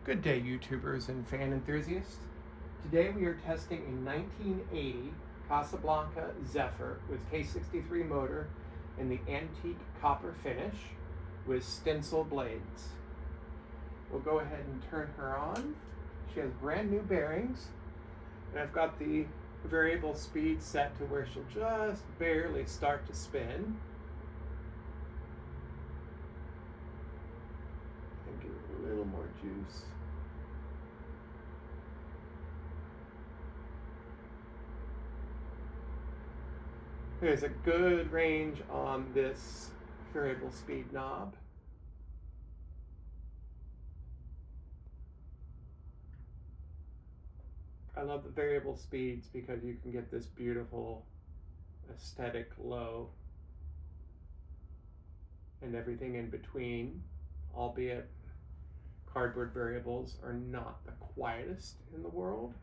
Good day, YouTubers and fan enthusiasts. Today we are testing a 1980 Casablanca Zephyr with K63 motor in the antique copper finish with stencil blades. We'll go ahead and turn her on. She has brand new bearings, and I've got the variable speed set to where she'll just barely start to spin. And give it a little more juice. There's a good range on this variable speed knob. I love the variable speeds because you can get this beautiful aesthetic low and everything in between, albeit cardboard variables are not the quietest in the world.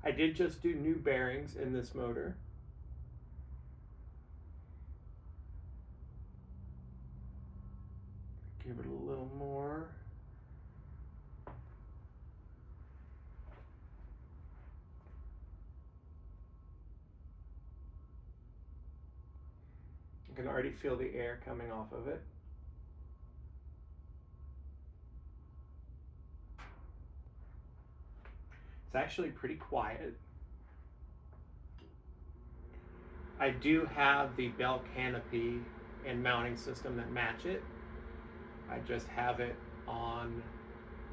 I did just do new bearings in this motor. Give it a little more. You can already feel the air coming off of it. It's actually pretty quiet. I do have the bell canopy and mounting system that match it. I just have it on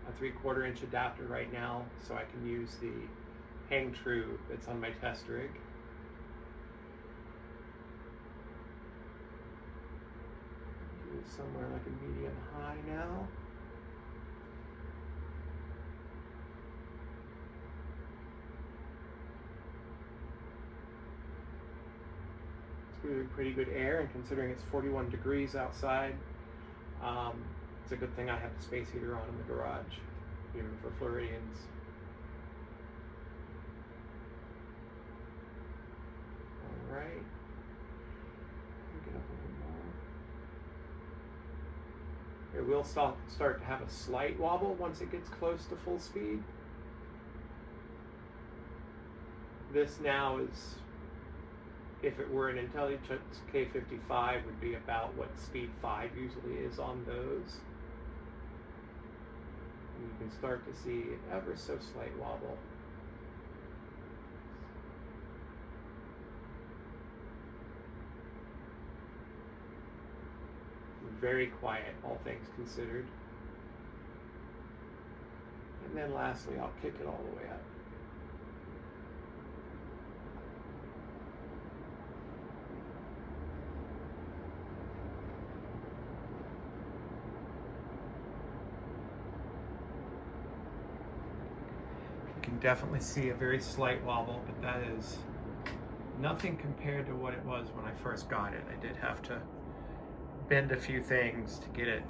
a 3/4 inch adapter right now, so I can use the hang true that's on my test rig. Do it somewhere like a medium high now. It's really pretty good air, and considering it's 41 degrees outside, it's a good thing I have the space heater on in the garage, even for Floridians. All right, get up a little more. It will start to have a slight wobble once it gets close to full speed. This now is, if it were an Intelligence K55, would be about what speed 5 usually is on those. And you can start to see an ever so slight wobble. Very quiet, all things considered. And then lastly, I'll kick it all the way up. You can definitely see a very slight wobble, but that is nothing compared to what it was when I first got it. I did have to bend a few things to get it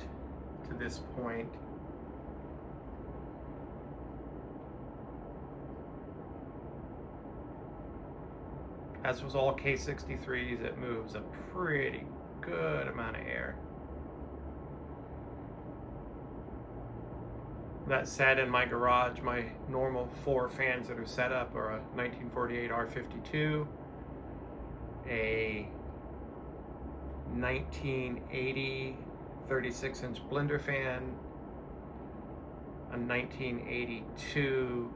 to this point. As was all K63s, it moves a pretty good amount of air. That said, in my garage, my normal 4 fans that are set up are a 1948 R52, a 1980 36-inch blender fan, a 1982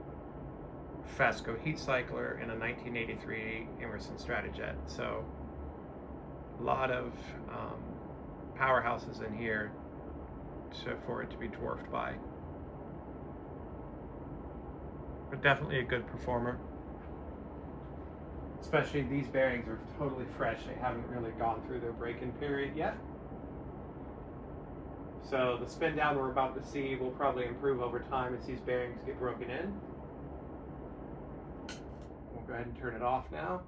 Fasco heat cycler, and a 1983 Emerson Stratojet. So a lot of powerhouses in here for it to be dwarfed by. But definitely a good performer. Especially these bearings are totally fresh. They haven't really gone through their break-in period yet. So the spin down we're about to see will probably improve over time as these bearings get broken in. We'll go ahead and turn it off now.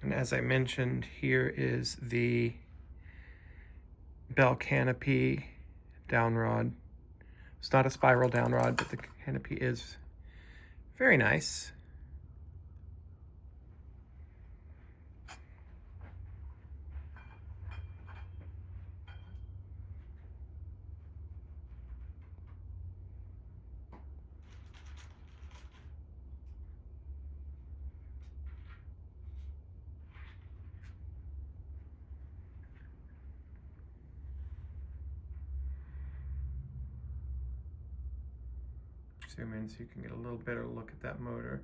And as I mentioned, here is the bell canopy down rod. It's not a spiral down rod, but the canopy is very nice. Zoom in so you can get a little better look at that motor.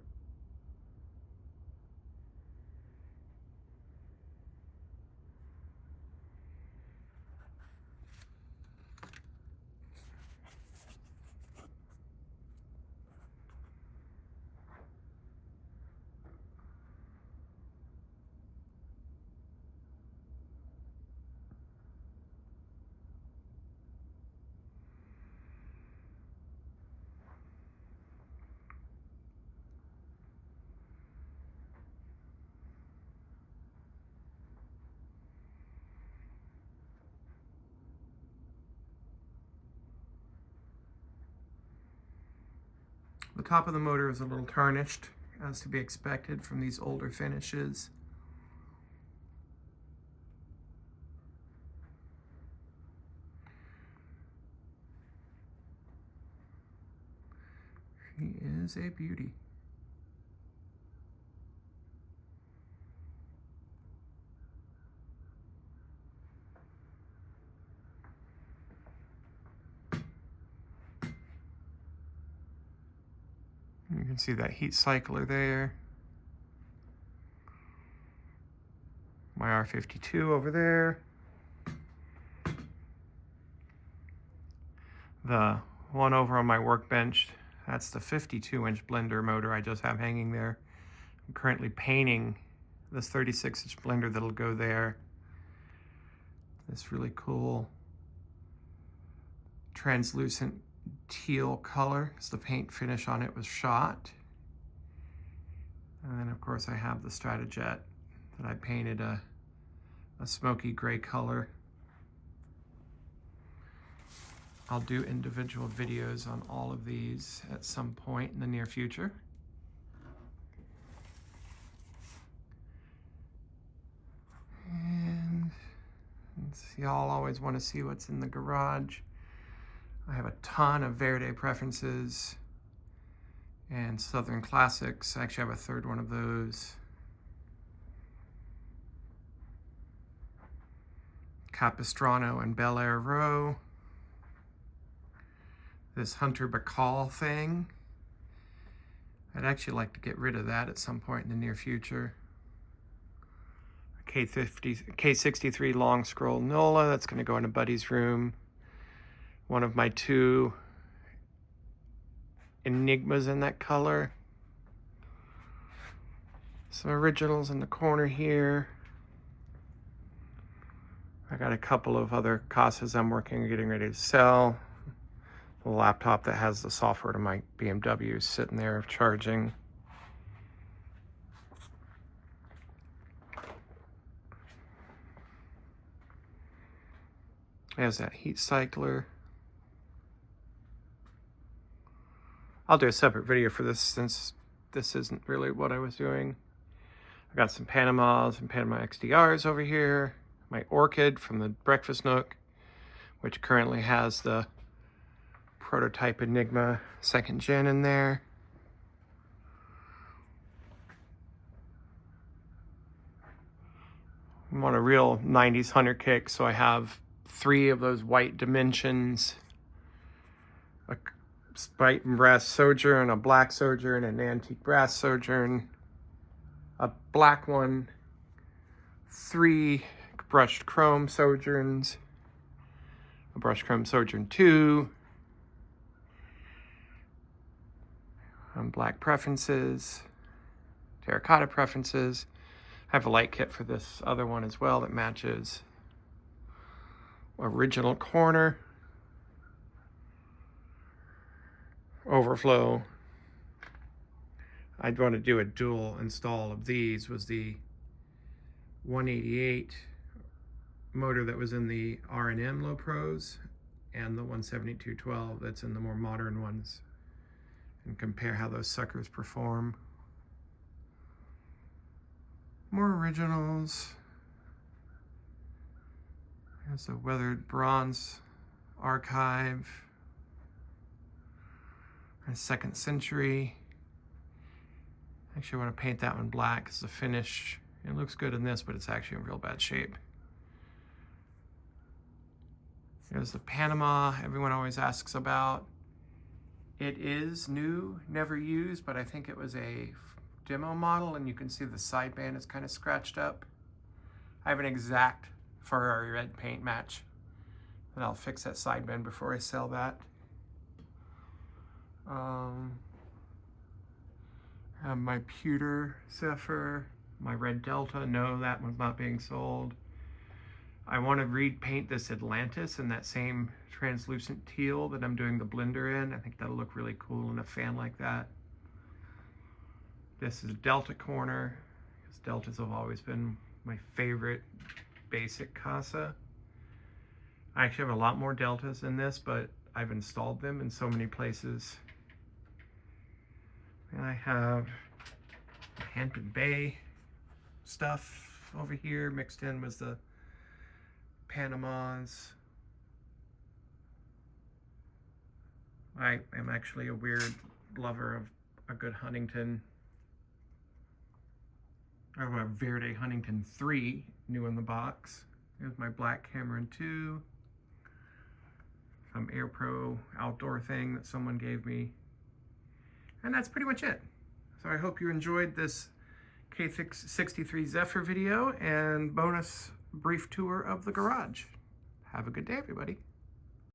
The top of the motor is a little tarnished, as to be expected from these older finishes. She is a beauty. You can see that heat cycler there. My R52 over there. The one over on my workbench, that's the 52-inch blender motor I just have hanging there. I'm currently painting this 36-inch blender that'll go there. This really cool translucent teal color, because the paint finish on it was shot. And then of course I have the Stratajet that I painted a smoky gray color. I'll do individual videos on all of these at some point in the near future. And y'all always want to see what's in the garage. I have a ton of Verde preferences and Southern Classics. I actually have a third one of those. Capistrano and Bel Air Row. This Hunter Bacall thing. I'd actually like to get rid of that at some point in the near future. K63 long scroll Nola, that's going to go in a buddy's room. One of my two Enigmas in that color. Some originals in the corner here. I got a couple of other Casas I'm working on getting ready to sell. The laptop that has the software to my BMW is sitting there charging. There's that heat cycler. I'll do a separate video for this since this isn't really what I was doing. I got some Panamas and Panama XDRs over here. My Orchid from the Breakfast Nook, which currently has the prototype Enigma 2nd gen in there. I'm on a real 90s hunter kick, so I have 3 of those white Dimensions, a white and brass Sojourn, a black Sojourn, and an antique brass Sojourn, a black one, 3 brushed chrome Sojourns, a brushed chrome Sojourn 2, black preferences, terracotta preferences. I have a light kit for this other one as well that matches. Original corner, overflow. I'd want to do a dual install of these. Was the 188 motor that was in the R&M Low Pros and the 17212 that's in the more modern ones, and compare how those suckers perform. More originals. There's a weathered bronze archive. A 2nd century. Actually, I want to paint that one black because the finish, it looks good in this, but it's actually in real bad shape. There's the Panama everyone always asks about. It is new, never used, but I think it was a demo model, and you can see the sideband is kind of scratched up. I have an exact Ferrari red paint match, and I'll fix that sideband before I sell that. I have my pewter Zephyr, my red Delta. No, that one's not being sold. I want to repaint this Atlantis in that same translucent teal that I'm doing the blender in. I think that'll look really cool in a fan like that. This is Delta Corner, because Deltas have always been my favorite basic Casa. I actually have a lot more Deltas in this, but I've installed them in so many places. And I have Hampton Bay stuff over here. Mixed in was the Panamas. I am actually a weird lover of a good Huntington. I have a Verde Huntington 3, new in the box. Here's my black Cameron 2. Some Air Pro outdoor thing that someone gave me. And that's pretty much it. So I hope you enjoyed this K63 Zephyr video and bonus brief tour of the garage. Have a good day, everybody.